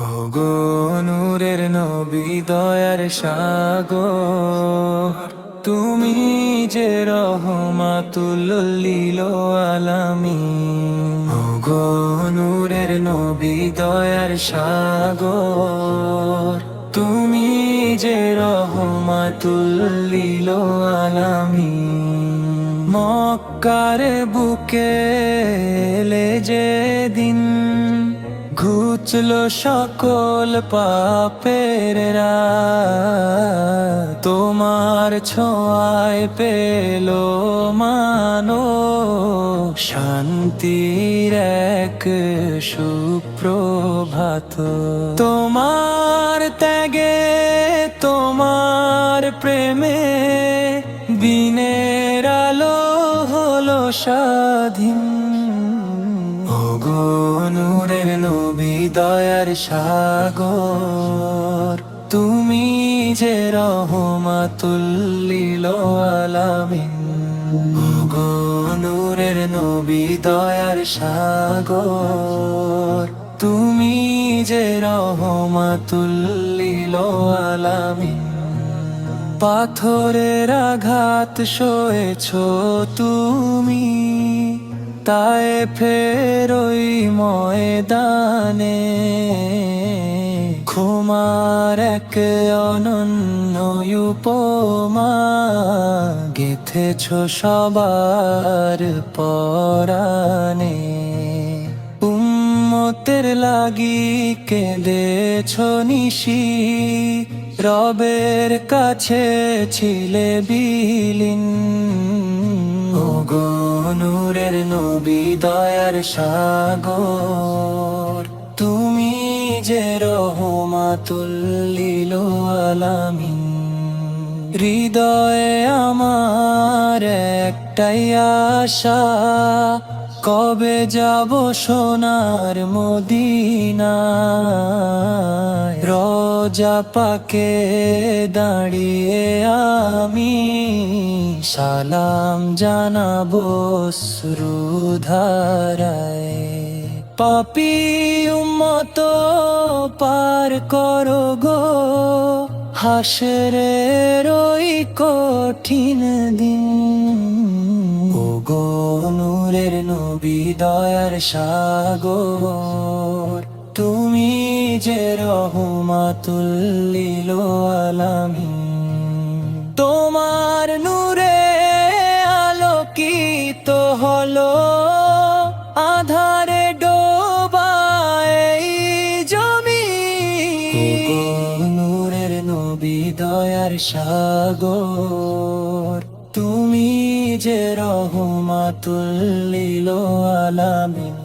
ওগো নূরের নবী দয়ার সাগর, তুমি যে রহমাতুল লিল আলামিন। ওগো নূরের নবী দয়ার সাগর, তুমি যে রহমাতুল লিল আলামিন। মক্কার বুকে এলে যেদিন ঘুচলো সকল পাপের রাত, তোমার ছোঁয়ায় পেল মানো শান্তির এক সুপ্রভাত। তোমার ত্যাগে তোমার প্রেমে দিনের আলো হলো স্বাধীন। ওগো নূরের নবী দয়ার সাগর, তুমি যে রহমাতুল লিল আলামিন। ওগো নূরের নবী দয়ার সাগর, তুমি যে রহমাতুল লিল আলামিন। পাথরের আঘাত সয়েছো তুমি তায়েফের ওই ময়দানে, ক্ষমার এক অনন্য উপমা গেথেছ সবার পরাণে। উম্মতের লাগি কেঁদেছ নিশি, রবের কাছে ছিলে বিলীন। ওগো নূরের নবী দয়ার সাগর, তুমি যে রহমাতুল লিল আলামিন। হৃদয়ে আমার একটাই আশা, কবে যাব সোনার মদিনায়। রোজা পাকে দাঁড়িয়ে আমি সালাম জানাবো শ্রুধারায়। পাপী উম্মত পার করো গো হাসরের ওই কঠিন দিন। ওগো নূরের নবী দয়ার সাগর, তুমি যে রহমাতুল লিল আলামিন। তোমার নূরে আলোকিত হলো আধারে ডোবা এই জমিন। ওগো নূরের নবী দয়ার সাগর, তুমি যে রহমাতুল লিল আলামিন।